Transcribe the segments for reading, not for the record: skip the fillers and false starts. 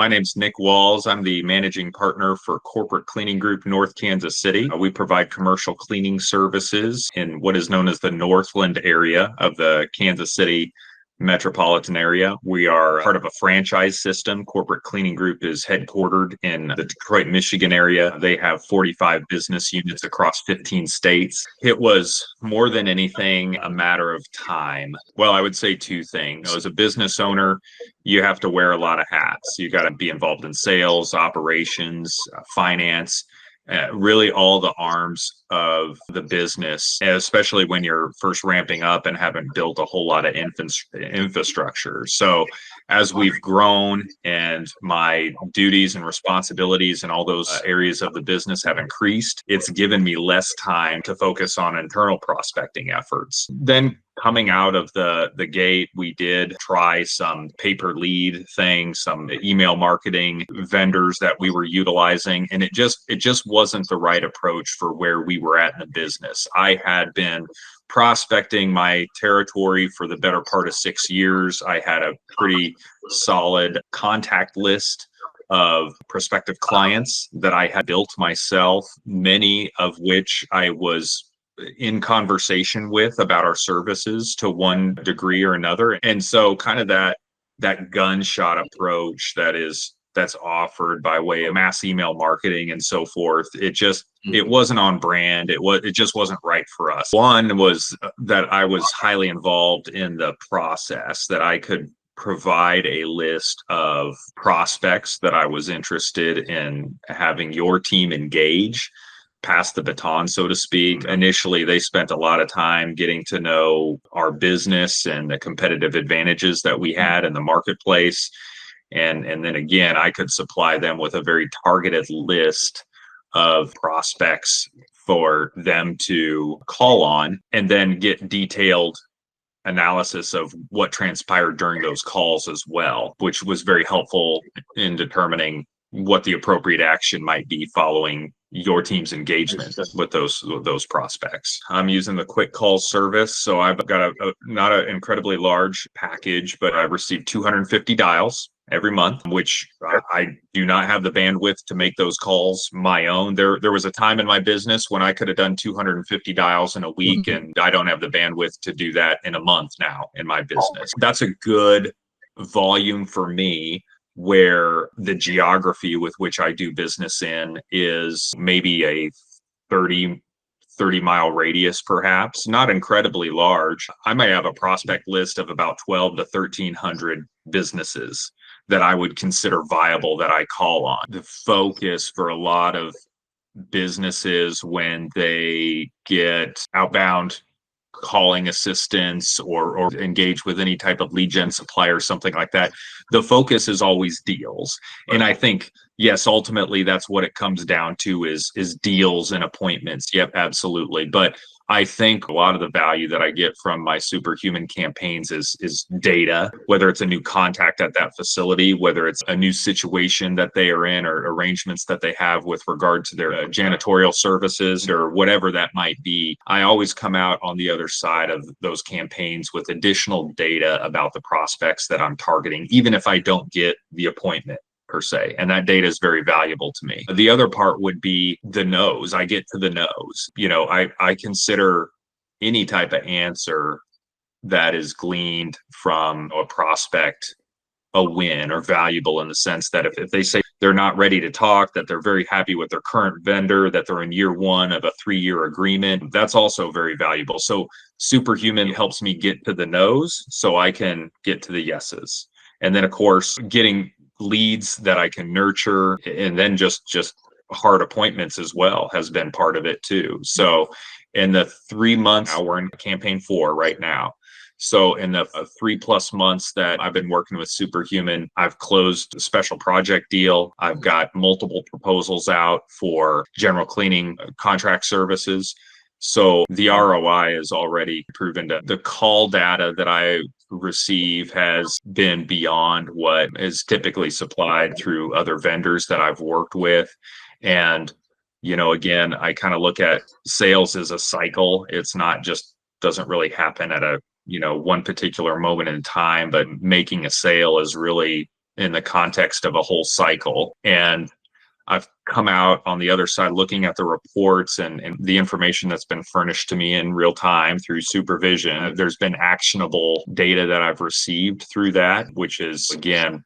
My name's Nick Walz. I'm the managing partner for Corporate Cleaning Group North Kansas City. We provide commercial cleaning services in what is known as the Northland area of the Kansas City metropolitan area. We are part of a franchise system. Corporate Cleaning Group is headquartered in the Detroit, Michigan area. They have 45 business units across 15 states. It was more than anything a matter of time. Well, I would say two things. As a business owner, you have to wear a lot of hats. You got to be involved in sales, operations, finance, really all the arms of the business, especially when you're first ramping up and haven't built a whole lot of infrastructure. So as we've grown and my duties and responsibilities in all those areas of the business have increased, it's given me less time to focus on internal prospecting efforts. Then coming out of the gate, we did try some pay-per lead things, some email marketing vendors that we were utilizing, and it just wasn't the right approach for where we were at in the business. I had been prospecting my territory for the better part of 6 years. I had a pretty solid contact list of prospective clients that I had built myself, many of which I was in conversation with about our services to one degree or another. And so kind of that gunshot approach that's offered by way of mass email marketing and so forth, it wasn't on brand. It just wasn't right for us. One was that I was highly involved in the process, that I could provide a list of prospects that I was interested in having your team engage, pass the baton, so to speak. Initially, they spent a lot of time getting to know our business and the competitive advantages that we had in the marketplace. And then again, I could supply them with a very targeted list of prospects for them to call on, and then get detailed analysis of what transpired during those calls as well, which was very helpful in determining what the appropriate action might be following your team's engagement with those prospects. I'm using the quick call service. So I've got not an incredibly large package, but I receive 250 dials every month, which I do not have the bandwidth to make those calls my own. There was a time in my business when I could have done 250 dials in a week, and I don't have the bandwidth to do that in a month now in my business. That's a good volume for me, where the geography with which I do business in is maybe a 30-mile radius, perhaps, not incredibly large. I might have a prospect list of about 12 to 1,300 businesses that I would consider viable that I call on. The focus for a lot of businesses when they get outbound calling assistance or engage with any type of lead gen supplier, something like that, the focus is always deals. And I think, yes, ultimately that's what it comes down to is deals and appointments. Yep, absolutely. But I think a lot of the value that I get from my Superhuman campaigns is data, whether it's a new contact at that facility, whether it's a new situation that they are in, or arrangements that they have with regard to their janitorial services or whatever that might be. I always come out on the other side of those campaigns with additional data about the prospects that I'm targeting, even if I don't get the appointment per se. And that data is very valuable to me. The other part would be the no's. I get to the no's. I consider any type of answer that is gleaned from a prospect a win or valuable, in the sense that if they say they're not ready to talk, that they're very happy with their current vendor, that they're in year one of a 3-year agreement, that's also very valuable. So Superhuman helps me get to the no's so I can get to the yeses. And then, of course, getting leads that I can nurture, and then just hard appointments as well has been part of it too. So in the 3 months, we're in campaign 4 right now. So in the 3+ months that I've been working with Superhuman, I've closed a special project deal. I've got multiple proposals out for general cleaning contract services. So the ROI is already proven. The call data that I receive has been beyond what is typically supplied through other vendors that I've worked with. And, again, I kind of look at sales as a cycle. It's not just, doesn't really happen at a one particular moment in time, but making a sale is really in the context of a whole cycle. And I've come out on the other side looking at the reports and the information that's been furnished to me in real time through supervision. There's been actionable data that I've received through that, which is, again,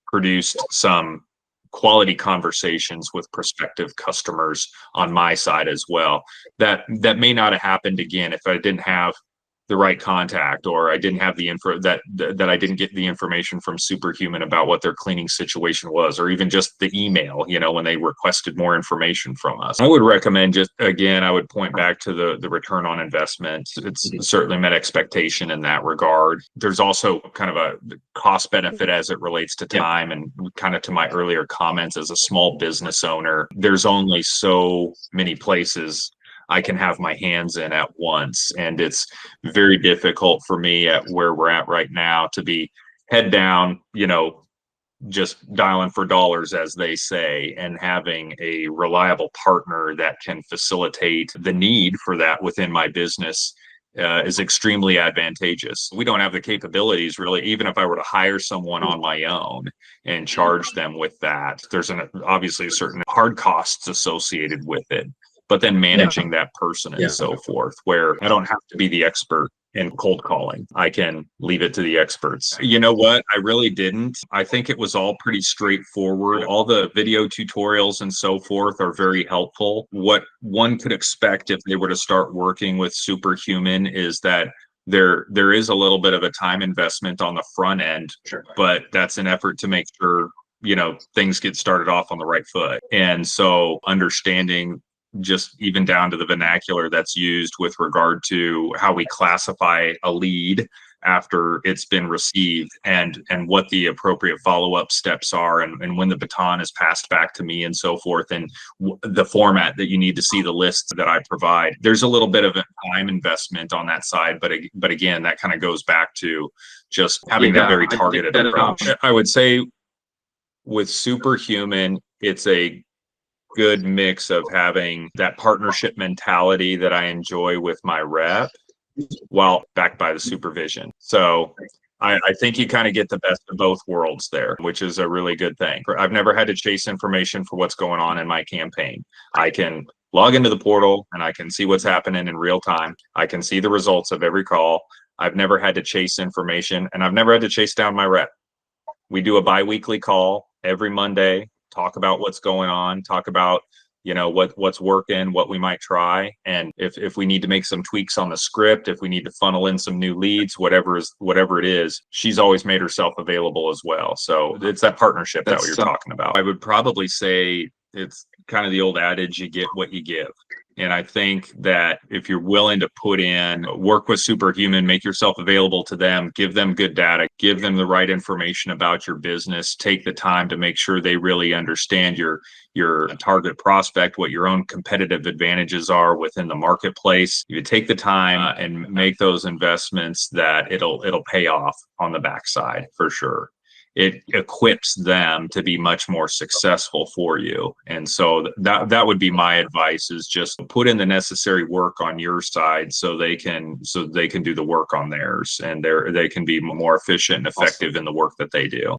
produced some quality conversations with prospective customers on my side as well. That may not have happened again if I didn't have the right contact, or I didn't have the info that I didn't get the information from Superhuman about what their cleaning situation was, or even just the email, when they requested more information from us. I would recommend, just again, I would point back to the return on investment. It's certainly met expectation in that regard. There's also kind of a cost benefit as it relates to time, and kind of to my earlier comments, as a small business owner, there's only so many places I can have my hands in at once. And it's very difficult for me at where we're at right now to be head down, just dialing for dollars, as they say, and having a reliable partner that can facilitate the need for that within my business is extremely advantageous. We don't have the capabilities, really. Even if I were to hire someone on my own and charge them with that, there's obviously certain hard costs associated with it. But then managing that person and so forth, where I don't have to be the expert in cold calling. I can leave it to the experts. You know what? I really didn't. I think it was all pretty straightforward. All the video tutorials and so forth are very helpful. What one could expect if they were to start working with Superhuman is that there is a little bit of a time investment on the front end, but that's an effort to make sure, things get started off on the right foot. And so understanding just even down to the vernacular that's used with regard to how we classify a lead after it's been received, and what the appropriate follow-up steps are, and when the baton is passed back to me and so forth, and the format that you need to see the lists that I provide. There's a little bit of a time investment on that side, but again, that kind of goes back to just having that very targeted approach. I would say with Superhuman, it's a good mix of having that partnership mentality that I enjoy with my rep, while backed by the supervision. So I think you kind of get the best of both worlds there, which is a really good thing. I've never had to chase information for what's going on in my campaign. I can log into the portal and I can see what's happening in real time. I can see the results of every call. I've never had to chase information, and I've never had to chase down my rep. We do a bi-weekly call every Monday, talk about what's going on, talk about, what's working, what we might try. And if we need to make some tweaks on the script, if we need to funnel in some new leads, whatever it is, she's always made herself available as well. So it's that partnership that you're talking about. I would probably say it's kind of the old adage, you get what you give. And I think that if you're willing to put in, work with Superhuman, make yourself available to them, give them good data, give them the right information about your business, take the time to make sure they really understand your target prospect, what your own competitive advantages are within the marketplace. You take the time and make those investments, that it'll pay off on the backside for sure. It equips them to be much more successful for you. And so that would be my advice, is just put in the necessary work on your side so they can do the work on theirs, and they can be more efficient and effective in the work that they do.